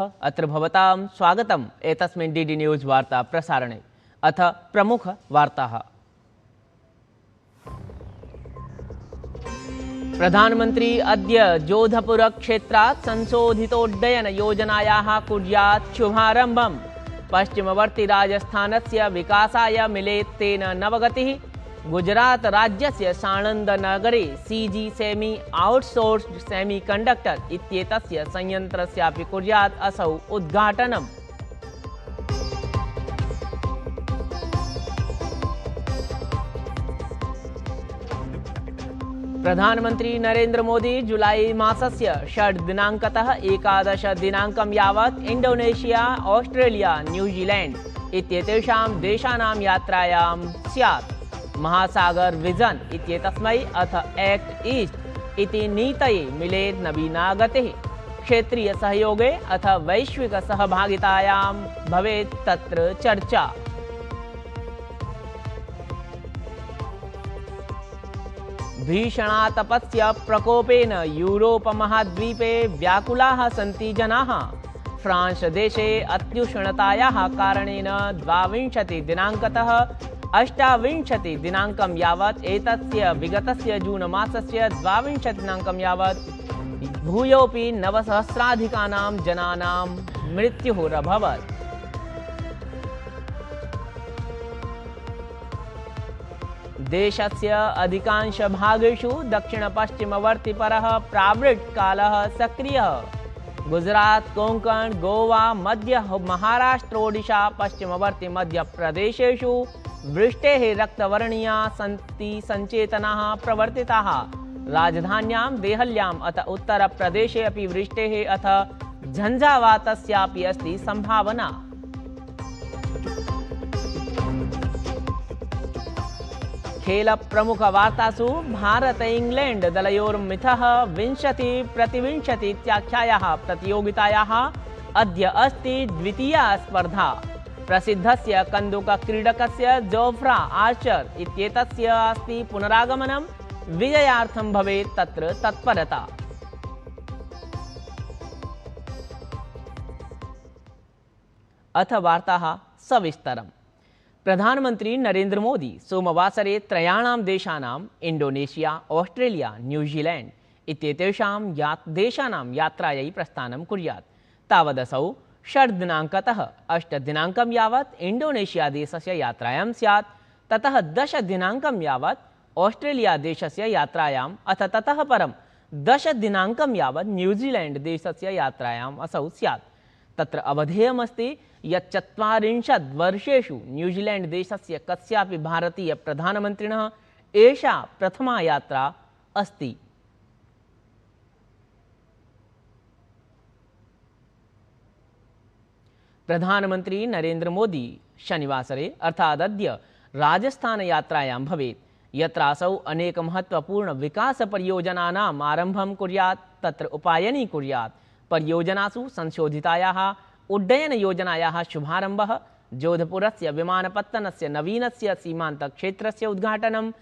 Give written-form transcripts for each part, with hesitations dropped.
अत्र भवतां स्वागतम् एतस्मिन् डीडी न्यूज़ वार्ता प्रसारणे। अथ प्रमुख वार्ताः। प्रधानमंत्री अद्य जोधपुर क्षेत्रात् संशोधितोड्डयन योजनायाः कुर्यात् शुभारम्भम्। पश्चिमवर्ती राजस्थानस्य विकासाय मिलेत् तेन नवगतिः। गुजरात राज्यस्य साणन्द नगरे सीजी सेमी आउटसोर्स्ड सेमीकंडक्टर इत्येतस्य संयंत्रस्यापि कुर्यात् असौ उद्घाटनम्। प्रधानमंत्री नरेंद्र मोदी जुलाई मासस्य 6 दिनांकतः 11 दिनांकं यावत् इंडोनेशिया, ऑस्ट्रेलिया, न्यूजीलैंड इत्येतेषां देशानां यात्रायां स्यात्। महासागर विजन इत्येतस्मै अथ एक्ट ईस्ट इति नीतये मिलेत् नवीना गतिः। क्षेत्रीय सहयोगे अथ वैश्विक सहभागितायां भवेत् तत्र चर्चा। भीषणातपस्य प्रकोपेन यूरोप महाद्वीपे व्याकुलाः सन्ति जनाः। फ्रांस देशे अत्युष्णतायाः कारणेन 22 दिनांकतः 28 दिनांकं यावत् एतस्य विगतस्य जून मासस्य 22 दिनांकं यावत् भूयोपि 9,000-अधिकानां जनानां मृत्युरभवत्। देशस्य अधिकांश भागेषु दक्षिण-पश्चिमवर्तिपरः प्रावृट् कालः सक्रियः। गुजरात, कोंकण, गोवा, मध्य महाराष्ट्रोडिशा, पश्चिमवर्ती मध्यप्रदेशेषु वृष्टेः रक्तवर्णीया सन्ति संचेतनाः प्रवर्तिताः। राजधान्यां देहल्याम् अथ उत्तरप्रदेशे अपि वृष्टेः अथ झञ्झावातस्यापि अस्ति संभावना। खेल प्रमुख वार्तासु भारत इंग्लैंड दलयोर्मिथः 20-20 इत्याख्यायाः प्रतियोगितायाः अद्य अस्ति द्वितीया स्पर्धा। प्रसिद्धस्य कन्दुकक्रीडकस्य जोफ्रा आर्चर इत्येतस्य अस्ति पुनरागमनं। विजयार्थं भवेत् तत्र तत्परता। अथ वार्ताः सविस्तरम्। प्रधानमंत्री नरेंद्र मोदी सोमवासरे त्रयाणां देशानां इंडोनेशिया, ऑस्ट्रेलिया, न्यूजीलैंड इत्येतेषां देशानां यात्रायै प्रस्थानं कुर्यात्। तावदसौ 6 दिनांकतः 8 दिनांकं यावत् इंडोनेशिया देशस्य यात्रायां स्यात्। ततः 10 दिनांकं यावत् ऑस्ट्रेलिया देशस्य यात्रायाम् अथ ततः परं 10 दिनांकं यावत् न्यूजीलैंड देशस्य यात्रायाम् असौ स्यात्। तत्र अवधेयमस्ति यत् 40 वर्षेषु न्यूजीलैंड देशस्य कस्यापि भारतीय प्रधानमन्त्रिणः एषा प्रथमा यात्रा अस्ति। प्रधानमंत्री नरेंद्र मोदी शनिवासरे अर्थात् अद्य राजस्थान यात्रायां भवेत्, यत्रासौ अनेक महत्वपूर्ण विकास परियोजनानाम् आरम्भं कुर्यात्, तत्र उपायनी कुर्यात्। परियोजनासु संशोधितायाः उड्डयन योजनायाः शुभारम्भः, जोधपुरस्य विमानपत्तनस्य नवीनस्य सीमान्तक्षेत्रस्य उद्घाटनं,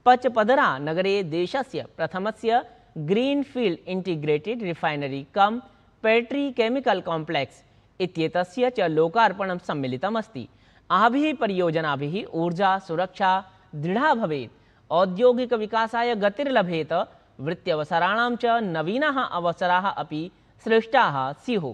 पचपदरा नगरे देशस्य प्रथमस्य ग्रीनफील्ड इंटीग्रेटेड रिफाइनरी कम पेट्रीकेमिकल कॉम्प्लेक्स इत्येतस्य च लोकार्पणं सम्मिलितमस्ति। आभिः परियोजनाभिः ऊर्जा सुरक्षा दृढ़ा भवेत्, औद्योगिक विकासाय गतिर्लभेत, वृत्त्यवसराणां च नवीनाः अवसराः अपि सृष्टाः स्युः।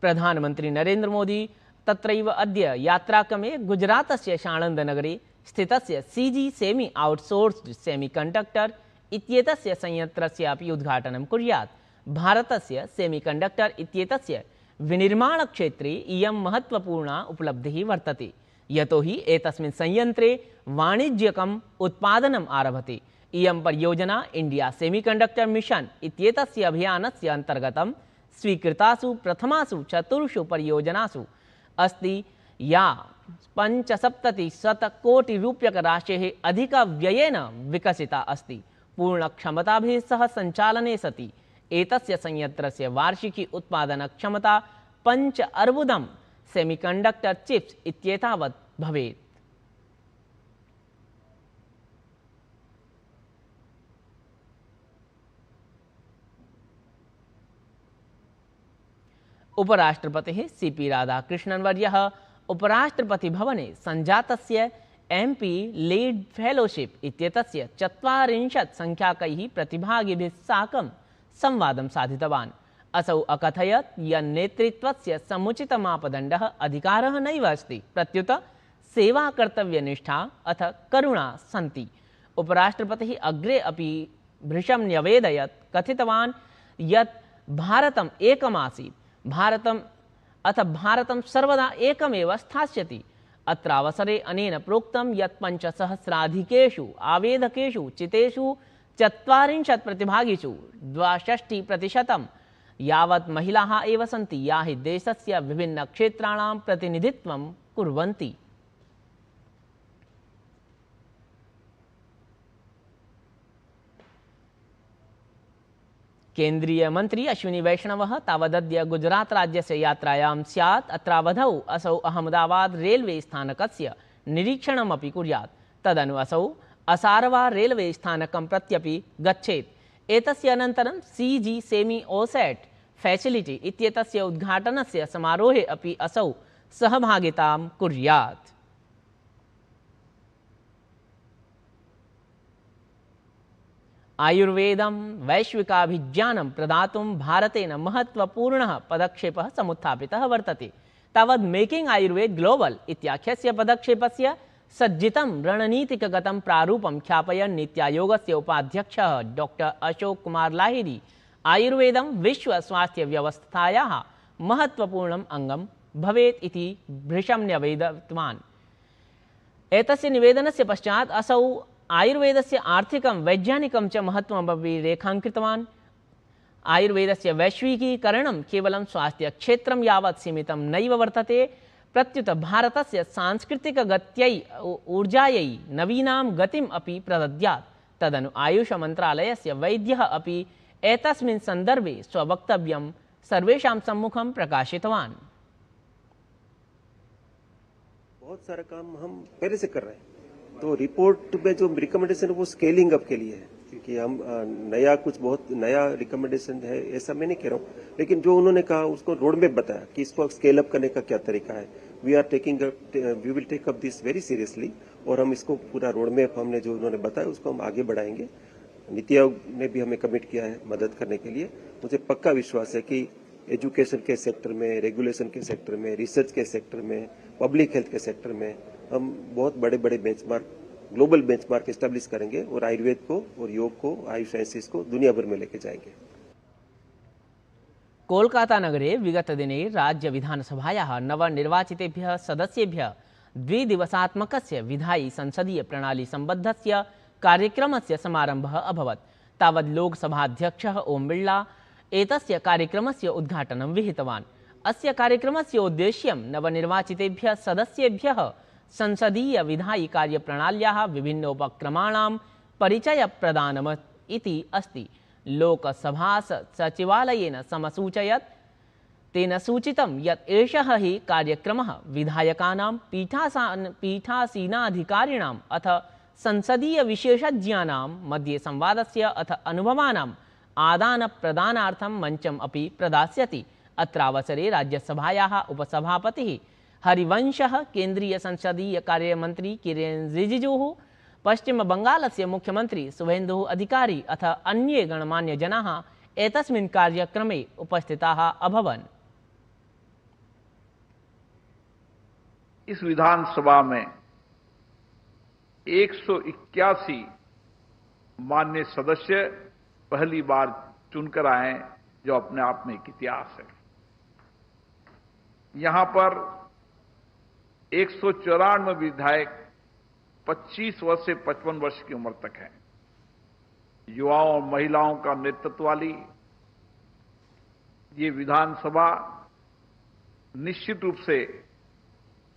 प्रधानमंत्री नरेंद्र मोदी तत्रैव अद्य यात्राक्रमे गुजरातस्य साणन्द नगरे स्थितस्य सीजी सेमी आउटसोर्स्ड सेमीकंडक्टर इत्येतस्य संयंत्रस्यापि उद्घाटनं कुर्यात्। भारतस्य सेमीकंडक्टर इत्येतस्य विनिर्माणक्षेत्रे इयं महत्वपूर्णा उपलब्धिः वर्तते, यतोहि एतस्मिन् संयंत्रे वाणिज्यिकम् उत्पादनम् आरभते। इयं परियोजना इंडिया सेमीकंडक्टर मिशन इत्येतस्य अभियानस्य अन्तर्गतं स्वीकृतासु प्रथमासु 4 परियोजनासु अस्ति, या 75 कोटि रूप्यकराशेः अधिकव्ययेन विकसिता अस्ति। पूर्णक्षमताभिः सह संचालने सति एतस्य संयंत्रस्य वार्षिकी उत्पादनक्षमता 5 अर्बुदं सेमीकंडक्टर चिप्स इत्येतावत् भवेत्। उपराष्ट्रपतिः CP राधाकृष्णन्वर्यः उपराष्ट्रपतिभवने सञ्जातस्य MP लीड फेलोशिप इत्येतस्य 40 संख्याकैः प्रतिभागिभिः साकं संवादं साधितवान्। असौ अकथयत् यत् नेतृत्वस्य समुचितमापदण्डः अधिकारः नैव अस्ति, प्रत्युत सेवाकर्तव्यनिष्ठा अथ करुणा सन्ति। उपराष्ट्रपतिः अग्रे अपि भृशं न्यवेदयत्, कथितवान् यत् भारतम् एकमासीत्, भारतं सर्वदा एकमेव स्थास्यति। अत्रावसरे अनेन प्रोक्तं यत् 5,000-अधिकेषु आवेदकेषु चितेषु 40 प्रतिभागिषु 62% यावत् महिलाः एव सन्ति, याः देशस्य विभिन्नक्षेत्राणां प्रतिनिधित्वं कुर्वन्ति। केन्द्रीय मंत्री अश्विनी वैष्णवः तावदद्य गुजरात राज्यस्य यात्रायां स्यात्। अत्रावधौ असौ अहमदाबाद रेलवे स्थानकस्य निरीक्षणमपि कुर्यात्। तदनु असौ असारवा रेलवे स्थानकं प्रत्यपि गच्छेत्। एतस्य अनन्तरं CG सेमी ओसेट फैसिलिटी इत्येतस्य उद्घाटनस्य समारोहे अपि असौ सहभागितां कुर्यात्। आयुर्वेदं वैश्विकाभिज्ञानं प्रदातुं भारतेन महत्वपूर्णः पदक्षेपः समुत्थापितः वर्तते। तावत् मेकिंग आयुर्वेद ग्लोबल इत्याख्यस्य पदक्षेपस्य सज्जितं रणनीतिकगतं प्रारूपं ख्यापयन् नीति आयोगस्य उपाध्यक्षः डॉक्टर अशोक कुमार लाहिरी आयुर्वेदं विश्व स्वास्थ्य व्यवस्थायाः महत्वपूर्णम् अङ्गं भवेत् इति भृशं न्यवेदितवान्। एतस्य निवेदनस्य पश्चात् असौ आयुर्वेदस्य आर्थिकं वैज्ञानिकं च महत्त्वमपि रेखाङ्कितवान्। आयुर्वेदस्य वैश्विकीकरणं केवलं स्वास्थ्यक्षेत्रं यावत् सीमितं नैव वर्तते, प्रत्युत भारतस्य सांस्कृतिकगत्यै ऊर्जायै नवीनां गतिम् अपि प्रदद्यात्। तदनु आयुष मन्त्रालयस्य वैद्यः अपि एतस्मिन् सन्दर्भे स्ववक्तव्यं सर्वेषां सम्मुखं प्रकाशितवान्। बहुत सारा काम हम पहले से कर रहे हैं, तो रिपोर्ट में जो रिकमेंडेशन है वो स्केलिंग अप के लिए है, क्योंकि हम नया कुछ बहुत नया रिकमेंडेशन है ऐसा मैं नहीं कह रहा हूँ, लेकिन जो उन्होंने कहा उसको रोड मैप बताया कि इसको स्केल अप करने का क्या तरीका है। We will take up this very seriously, और हम इसको पूरा रोड मैप हमने जो उन्होंने बताया उसको हम आगे बढ़ाएंगे। नीति आयोग ने भी हमें कमिट किया है मदद करने के लिए। मुझे पक्का विश्वास है कि एजुकेशन के सेक्टर में, रेगुलेशन के सेक्टर में, रिसर्च के सेक्टर में, पब्लिक हेल्थ के सेक्टर में हम बहुत बड़े बड़े बेंचमार्क, ग्लोबल बेंचमार्क एस्टेब्लिश करेंगे और आयुर्वेद को और योग को, आयुष साइंसेस को दुनिया भर में लेके जाएंगे। कोलकाता नगरे विगतदिने राज्य विधानसभायाः नवनिर्वाचितेभ्यः सदस्येभ्यः 2 दिवसात्मकस्य विधायी संसदीय प्रणाली सम्बद्धस्य कार्यक्रमस्य समारम्भः अभवत्। तावत् लोकसभाध्यक्षः ओम बिर्ला एतस्य कार्यक्रमस्य उद्घाटनं विहितवान्। अस्य कार्यक्रमस्य उद्देश्यं नवनिर्वाचितेभ्यः सदस्येभ्यः संसदीय विधायी कार्यप्रणाल्याः विभिन्नोपक्रमाणां परिचयप्रदानम् इति अस्ति। लोकसभा सचिवालयेन समसूचयत्। तेन सूचितं यत् एषः हि कार्यक्रमः विधायकानां, पीठासीनाधिकारिणाम् अथ संसदीय विशेषज्ञानां मध्ये संवादस्य अथ अनुभवानाम् आदानप्रदानार्थं मञ्चम् अपि प्रदास्यति। अत्रावसरे राज्यसभायाः उपसभापतिः हरिवंशः, केन्द्रीय संसदीय कार्यमन्त्री किरेन रिजिजुः, पश्चिमबङ्गालस्य मुख्यमन्त्री शुभेन्दुः अधिकारी अथ अन्ये गणमान्यजनाः एतस्मिन् कार्यक्रमे उपस्थिताः अभवन्। इस विधानसभा में 181 माननीय सदस्य पहली बार चुनकर आए, जो अपने आप में एक इतिहास है। यहां पर 194 विधायक 25 वर्ष से 55 वर्ष की उम्र तक हैं। युवाओं और महिलाओं का नेतृत्व वाली ये विधानसभा निश्चित रूप से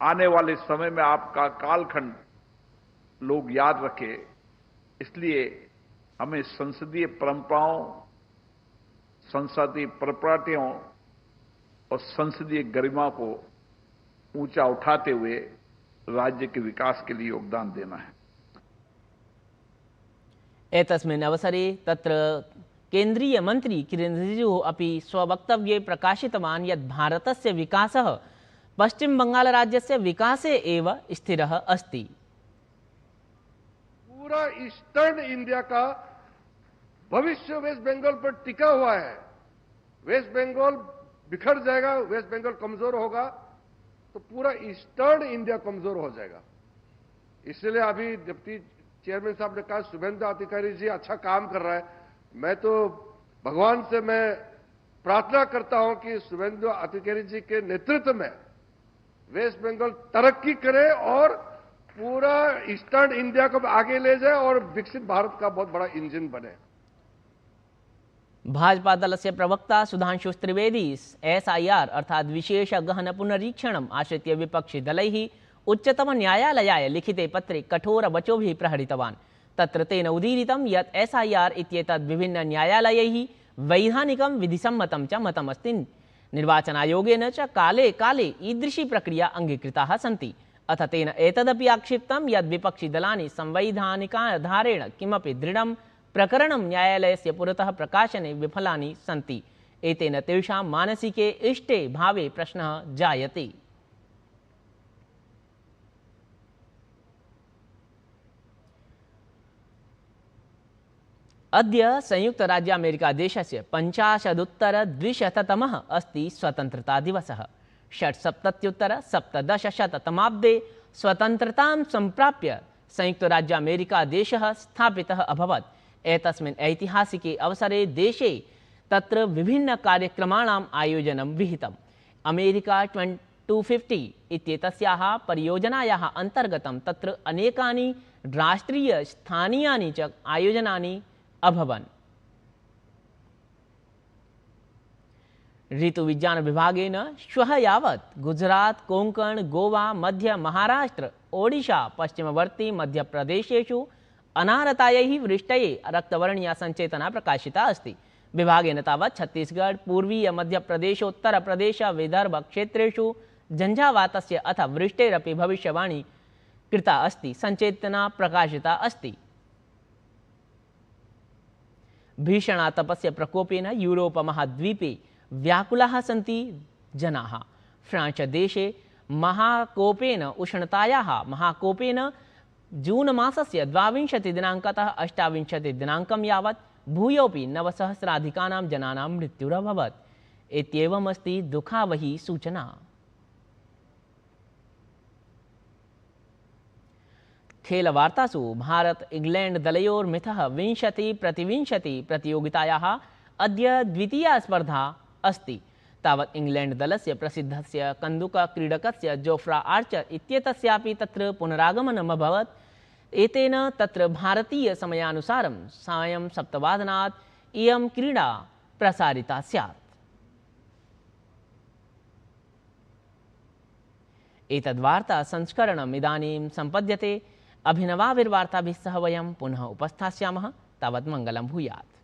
आने वाले समय में आपका कालखंड लोग याद रखें। इसलिए हमें संसदीय परंपराओं, संसदीय प्रॉपर्टियों और संसदीय गरिमा को ऊंचा उठाते हुए राज्य के विकास के लिए योगदान देना है। एतस्मिन् अवसरे तत्र केन्द्रीय मंत्री किरेन रिजिजुः अपि स्ववक्तव्ये प्रकाशितवान् यत् भारतस्य विकासः पश्चिम बंगाल राज्यस्य विकासे एव स्थिरः अस्ति। पूरा ईस्टर्न इंडिया का भविष्य वेस्ट बंगाल पर टिका हुआ है। वेस्ट बंगाल बिखर जाएगा, वेस्ट बंगाल कमजोर होगा तो पूरा ईस्टर्न इंडिया कमजोर हो जाएगा। इसलिए अभी डिप्टी चेयरमैन साहब ने कहा शुभेंदु अधिकारी जी अच्छा काम कर रहा है। मैं तो भगवान से मैं प्रार्थना करता हूं कि शुभेंदु अधिकारी जी के नेतृत्व में वेस्ट बंगाल तरक्की करे और पूरा ईस्टर्न इंडिया को आगे ले जाए और विकसित भारत का बहुत बड़ा इंजन बने। भाजपा दलस्य प्रवक्ता सुधांशु त्रिवेदी SIR अर्थात विशेष गहन पुनरीक्षणम् आश्रित्य विपक्षिदलैः उच्चतम न्यायालयाय लिखिते पत्रे कठोरवचोभिः प्रहरितवान्। तत्र तेन उदीरितं यत् SIR इत्येतद् विभिन्न न्यायालयैः वैधानिकं विधिसम्मतं च मतमस्ति। निर्वाचनायोगेन च काले काले ईदृशी प्रक्रिया अंगीकृताः सन्ति। अथ तेन एतदपि आक्षिप्तं यत् विपक्षिदलानि संवैधानिकाधारेण किमपि दृढं प्रकरणं न्यायालयस्य पुरतः प्रकाशने विफलानि सन्ति। एतेन तेषां मानसिके इष्टे भावे प्रश्नः जायते। अद्य संयुक्त राज्य अमेरिका देशस्य 50-200तमः अस्ति स्वतन्त्रता दिवसः। 67-17-तमाब्दे स्वतन्त्रतां सम्प्राप्य संयुक्त राज्य अमेरिका देशः स्थापितः अभवत्। एतस्मिन् ऐतिहासिके अवसरे देशे तत्र विभिन्न कार्यक्रमाणाम् आयोजनं विहितम्। अमेरिका 250 इत्येतस्याः परियोजनायाः अन्तर्गतं तत्र अनेकानि राष्ट्रीय स्थानीयानि च आयोजनानि अभवन्। ऋतुविज्ञान विभागेन श्वः यावत् गुजरात, कोंकण, गोवा, मध्य महाराष्ट्र, ओडिशा, पश्चिमवर्ती मध्यप्रदेशेषु अनारतायै वृष्टये रक्तवर्णीया संचेतना प्रकाशिता अस्ति। विभागेन तावत् छत्तीसगढ़, पूर्वीय मध्यप्रदेशोत्तरप्रदेश, विदर्भ क्षेत्रेषु झंझावातस्य अथ वृष्टेरपि भविष्यवाणी कृता अस्ति। संचेतना प्रकाशिता अस्ति। भीषणातपस्य प्रकोपेन यूरोप महाद्वीपे व्याकुलाः सन्ति जनाः। फ्रांस देशे महाकोपेन उष्णतायाः महाकोपेन जून मासस्य 22 दिनाङ्कतः 28 दिनाङ्कं यावत् भूयोपि 9,000-अधिकानां जनानां मृत्युरभवत्। इत्येवमस्ति दुःखावही सूचना। खेलवार्तासु भारत इंग्लैंड दलयोर्मिथः 20-20 प्रतियोगितायाः अद्य द्वितीया स्पर्धा अस्ति। तावत् इंग्लैंड दलस्य प्रसिद्धस्य कन्दुकक्रीडकस्य जोफ्रा आर्चर इत्येतस्यापि तत्र पुनरागमनम् अभवत्। एतेन तत्र भारतीय समयानुसारं सायं 7 वादनात् इयं क्रीडा प्रसारिता स्यात्। एतद्वार्ता संस्करणम् इदानीं सम्पद्यते। अभिनवाभिर्वार्ताभिः सह वयं पुनः उपस्थास्यामः। तावत् मङ्गलं भूयात्।